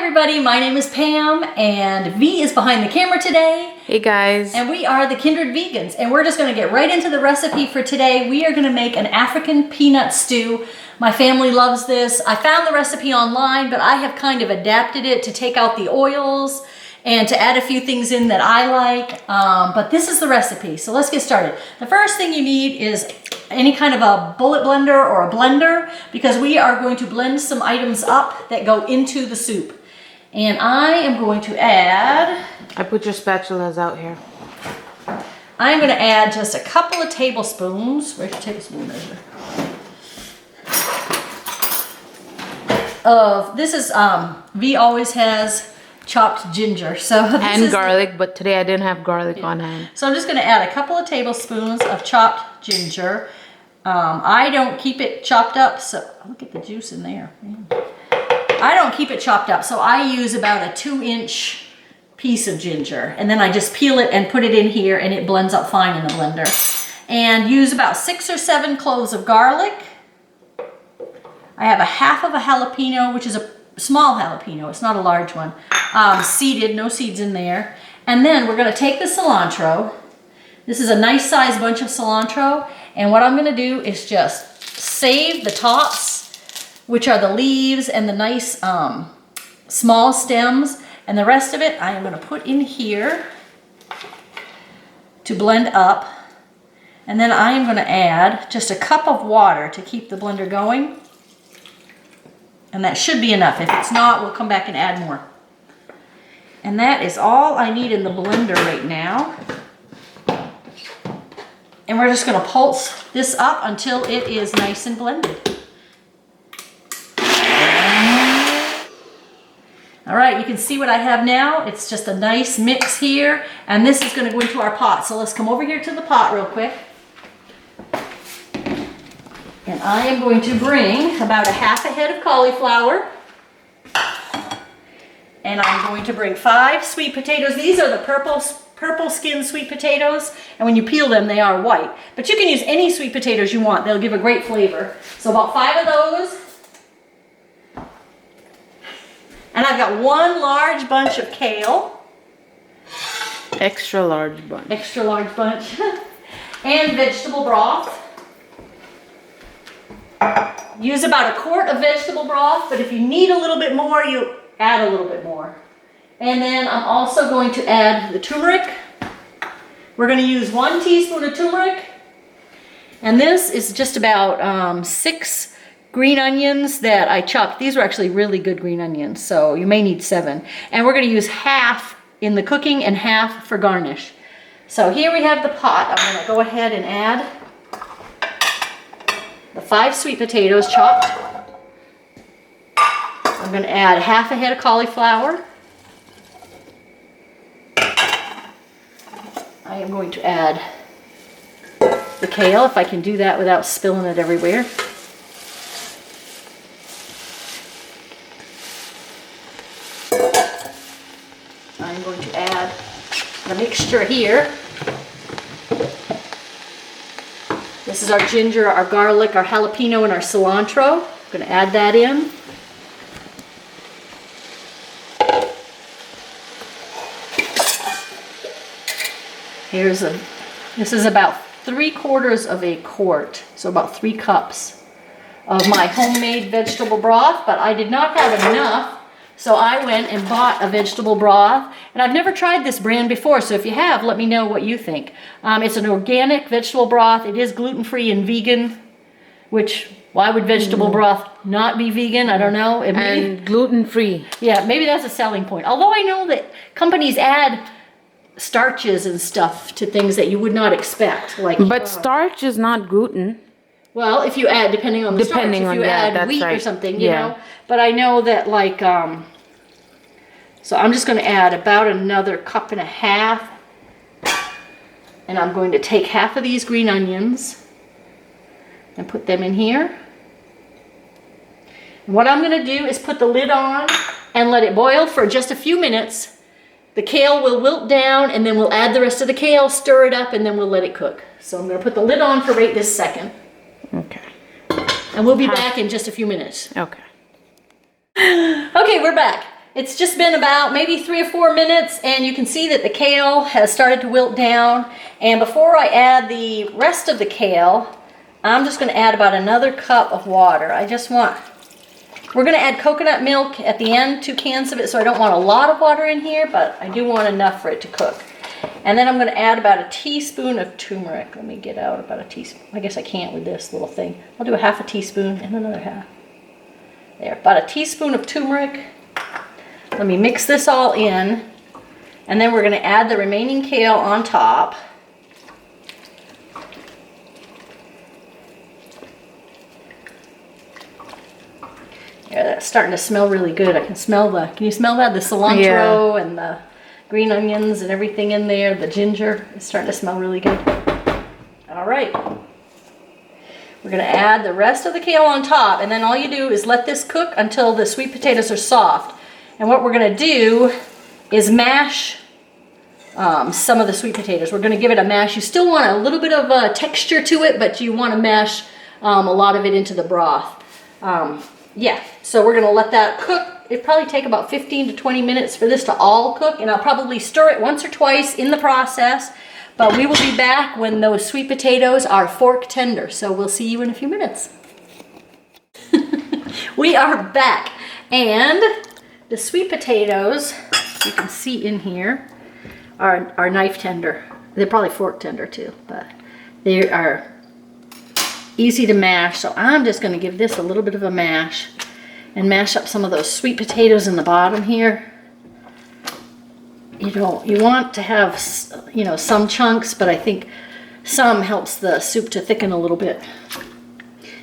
everybody, my name is Pam and V is behind the camera today. Hey guys. And we are the Kindred Vegans and we're just going to get right into the recipe for today. We are going to make an African peanut stew. My family loves this. I found the recipe online, but I have kind of adapted it to take out the oils and to add a few things in that I like. But this is the recipe, so let's get started. The first thing you need is any kind of a bullet blender or a blender, because we are going to blend some items up that go into the soup. And I am going to add... I put your spatulas out here. I'm going to add just a couple of tablespoons. Where's your tablespoon measure? This is, V always has chopped ginger. And garlic, but today I didn't have garlic on hand. So I'm just going to add a couple of tablespoons of chopped ginger. I don't keep it chopped up, so look at the juice in there. Man. I don't keep it chopped up, so I use about a 2-inch piece of ginger, and then I just peel it and put it in here, and it blends up fine in the blender. And use about 6 or 7 cloves of garlic. I have a half of a jalapeno, which is a small jalapeno. It's not a large one. Seeded, no seeds in there. And then we're going to take the cilantro. This is a nice sized bunch of cilantro. And what I'm going to do is just save the tops, which are the leaves and the nice small stems. And the rest of it I am going to put in here to blend up. And then I am going to add just a cup of water to keep the blender going. And that should be enough. If it's not, we'll come back and add more. And that is all I need in the blender right now. And we're just going to pulse this up until it is nice and blended. All right, you can see what I have now. It's just a nice mix here. And this is going to go into our pot. So let's come over here to the pot real quick. And I am going to bring about a half a head of cauliflower. And I'm going to bring 5 sweet potatoes. These are the purple skin sweet potatoes. And when you peel them, they are white. But you can use any sweet potatoes you want. They'll give a great flavor. So about 5 of those. And I've got 1 large bunch of kale. Extra large bunch. Extra large bunch. And vegetable broth. Use about a quart of vegetable broth, but if you need a little bit more, you add a little bit more. And then I'm also going to add the turmeric. We're going to use 1 teaspoon of turmeric. And this is just about 6 green onions that I chopped. These are actually really good green onions, so you may need 7. And we're going to use half in the cooking and half for garnish. So here we have the pot. I'm going to go ahead and add the 5 sweet potatoes chopped. I'm going to add half a head of cauliflower. I am going to add the kale, if I can do that without spilling it everywhere. I'm going to add the mixture here. This is our ginger, our garlic, our jalapeno, and our cilantro. I'm going to add that in. This is about 3/4 of a quart, so about 3 cups of my homemade vegetable broth, but I did not have enough, so I went and bought a vegetable broth. And I've never tried this brand before, so if you have, let me know what you think. It's an organic vegetable broth. It is gluten-free and vegan, which, why would vegetable broth not be vegan? I don't know. And gluten-free. Yeah, maybe that's a selling point. Although I know that companies add starches and stuff to things that you would not expect. But starch is not gluten. Well, if you add, depending on the starch, if you add wheat or something, you know. But I know that so I'm just going to add about another 1.5 cups. And I'm going to take half of these green onions and put them in here. And what I'm going to do is put the lid on and let it boil for just a few minutes. The kale will wilt down, and then we'll add the rest of the kale, stir it up, and then we'll let it cook. So I'm going to put the lid on for right this second. Okay. And we'll be back in just a few minutes. Okay. Okay, we're back. it's just been about maybe 3 or 4 minutes, and you can see that the kale has started to wilt down. And before I add the rest of the kale, I'm just gonna add about another cup of water. We're gonna add coconut milk at the end, 2 cans of it, so I don't want a lot of water in here, but I do want enough for it to cook. And then I'm gonna add about a teaspoon of turmeric. Let me get out about a teaspoon. I guess I can't with this little thing. I'll do a half a teaspoon and another half. There, about a teaspoon of turmeric. Let me mix this all in, and then we're gonna add the remaining kale on top. Yeah, that's starting to smell really good. I can smell can you smell that? The cilantro and the green onions and everything in there, the ginger. It's starting to smell really good. All right. We're gonna add the rest of the kale on top, and then all you do is let this cook until the sweet potatoes are soft. And what we're gonna do is mash some of the sweet potatoes. We're gonna give it a mash. You still want a little bit of texture to it, but you wanna mash a lot of it into the broth. Yeah, so we're gonna let that cook. It'd probably take about 15 to 20 minutes for this to all cook, and I'll probably stir it once or twice in the process, but we will be back when those sweet potatoes are fork tender, so we'll see you in a few minutes. We are back, and the sweet potatoes, you can see in here, are knife tender. They're probably fork tender too, but they are easy to mash, so I'm just going to give this a little bit of a mash and mash up some of those sweet potatoes in the bottom here. You want to have, some chunks, but I think some helps the soup to thicken a little bit.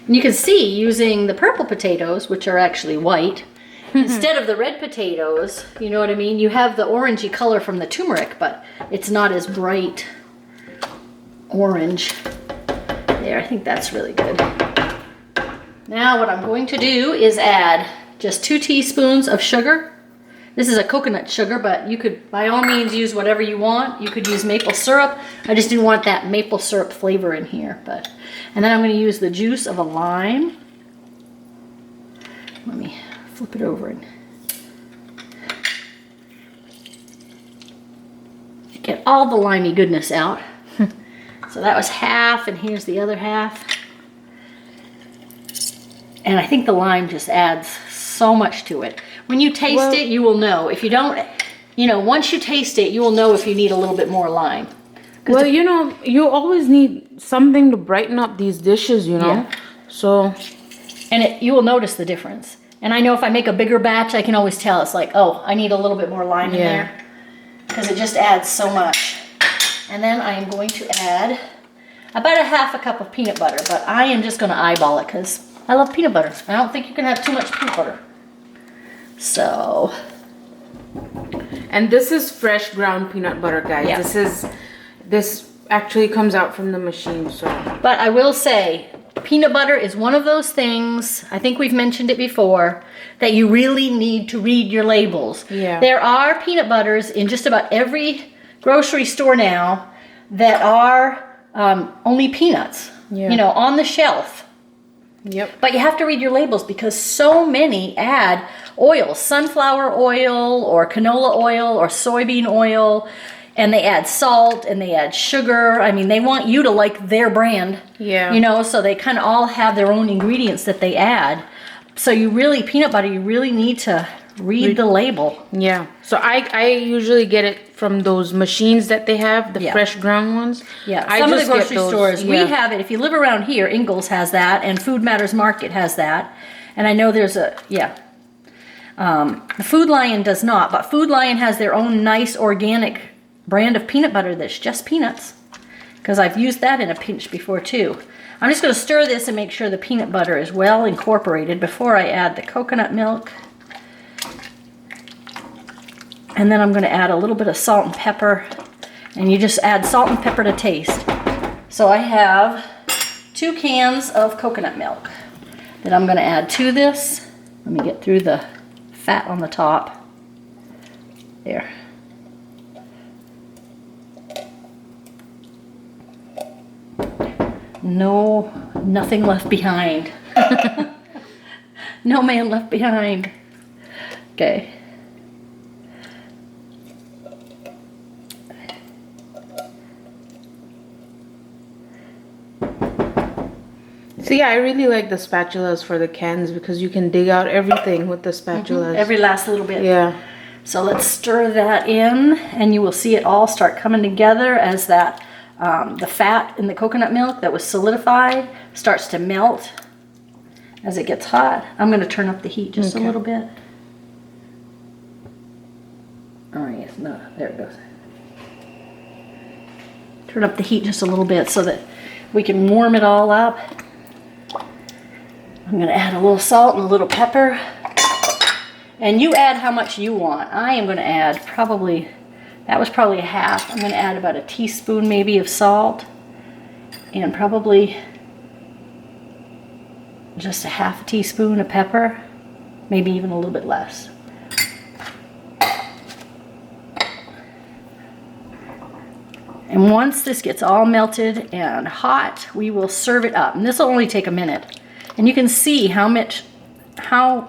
And you can see using the purple potatoes, which are actually white, instead of the red potatoes, you know what I mean? You have the orangey color from the turmeric, but it's not as bright orange. There, I think that's really good. Now what I'm going to do is add just 2 teaspoons of sugar. This is a coconut sugar, but you could by all means use whatever you want. You could use maple syrup. I just didn't want that maple syrup flavor in here. And then I'm going to use the juice of a lime. Let me flip it over and get all the limey goodness out. So that was half, and here's the other half. And I think the lime just adds so much to it. When you taste it, you will know. If you don't, once you taste it, you will know if you need a little bit more lime. Well, you always need something to brighten up these dishes, Yeah. So. And you will notice the difference. And I know if I make a bigger batch, I can always tell. It's like, oh, I need a little bit more lime in there. Because it just adds so much. And then I am going to add about a half a cup of peanut butter, but I am just going to eyeball it because I love peanut butter. I don't think you can have too much peanut butter. So. And this is fresh ground peanut butter, guys. Yeah. This actually comes out from the machine, so. But I will say, peanut butter is one of those things, I think we've mentioned it before, that you really need to read your labels. Yeah. There are peanut butters in just about every grocery store now that are only peanuts, on the shelf. Yep. But you have to read your labels because so many add oil, sunflower oil or canola oil or soybean oil, and they add salt and they add sugar. I mean, they want you to like their brand. Yeah. So they kind of all have their own ingredients that they add. So peanut butter, you really need to read the label. Yeah. So I usually get it from those machines that they have, the fresh ground ones. Yeah. I Some of the just get grocery those, stores, we have it. If you live around here, Ingalls has that, and Food Matters Market has that. And I know there's the Food Lion does not, but Food Lion has their own nice organic brand of peanut butter that's just peanuts. Because I've used that in a pinch before too. I'm just going to stir this and make sure the peanut butter is well incorporated before I add the coconut milk. And then I'm going to add a little bit of salt and pepper. And you just add salt and pepper to taste. So I have 2 cans of coconut milk that I'm going to add to this. Let me get through the fat on the top. There. Nothing left behind. No man left behind. Okay. So yeah, I really like the spatulas for the cans because you can dig out everything with the spatulas. Every last little bit. Yeah. So let's stir that in, and you will see it all start coming together as that the fat in the coconut milk that was solidified starts to melt as it gets hot. I'm going to turn up the heat just a little bit. Oh yes, no, there it goes. Turn up the heat just a little bit so that we can warm it all up. I'm going to add a little salt and a little pepper. And you add how much you want. I am going to add probably, that was probably a half. I'm going to add about a teaspoon maybe of salt. And probably just a half a teaspoon of pepper. Maybe even a little bit less. And once this gets all melted and hot, we will serve it up. And this will only take a minute. And you can see how,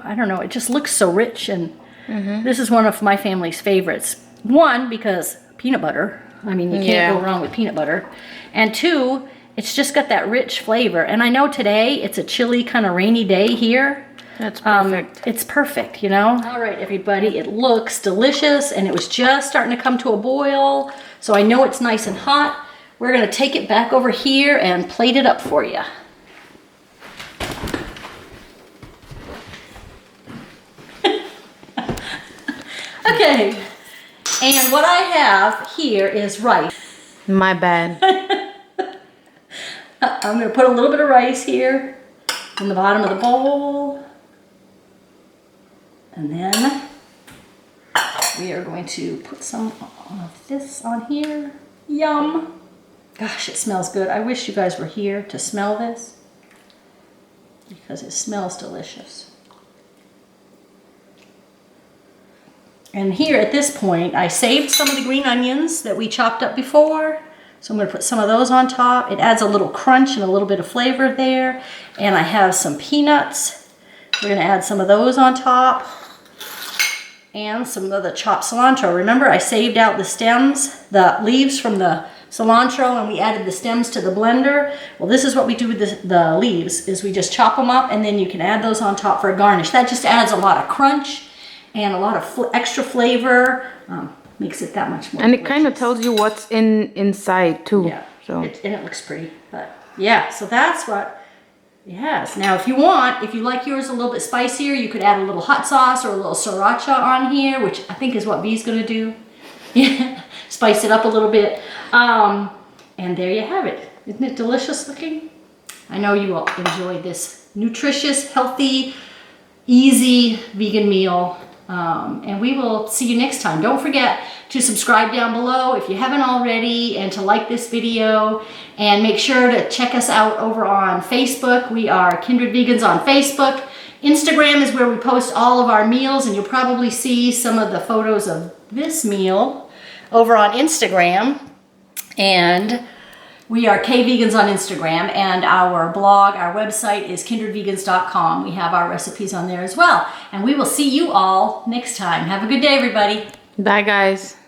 I don't know, it just looks so rich. And this is one of my family's favorites. One, because peanut butter. I mean, you can't go wrong with peanut butter. And two, it's just got that rich flavor. And I know today it's a chilly, kind of rainy day here. That's perfect. It's perfect, you know? All right, everybody, it looks delicious, and it was just starting to come to a boil. So I know it's nice and hot. We're gonna take it back over here and plate it up for you. Okay, and what I have here is rice. My bad. I'm gonna put a little bit of rice here in the bottom of the bowl. And then we are going to put some of this on here. Yum. Gosh, it smells good. I wish you guys were here to smell this because it smells delicious. And here at this point, I saved some of the green onions that we chopped up before. So I'm going to put some of those on top. It adds a little crunch and a little bit of flavor there. And I have some peanuts. We're going to add some of those on top. And some of the chopped cilantro. Remember, I saved out the stems, the leaves from the cilantro, and we added the stems to the blender. Well, this is what we do with the leaves, is we just chop them up, and then you can add those on top for a garnish. That just adds a lot of crunch and a lot of extra flavor. Makes it that much more And it delicious. kind of tells you what's inside too. Yeah, So and it looks pretty. But yeah, so that's what. Yes. Now, if you like yours a little bit spicier, you could add a little hot sauce or a little sriracha on here, which I think is what V's going to do. Yeah, spice it up a little bit. And there you have it. Isn't it delicious looking? I know you will enjoy this nutritious, healthy, easy vegan meal. And we will see you next time. Don't forget to subscribe down below if you haven't already, and to like this video, and make sure to check us out over on Facebook. We are Kindred Vegans on Facebook. Instagram is where we post all of our meals, and you'll probably see some of the photos of this meal over on Instagram. And we are K-Vegans on Instagram, and our blog, our website is kindredvegans.com. We have our recipes on there as well. And we will see you all next time. Have a good day, everybody. bye guys.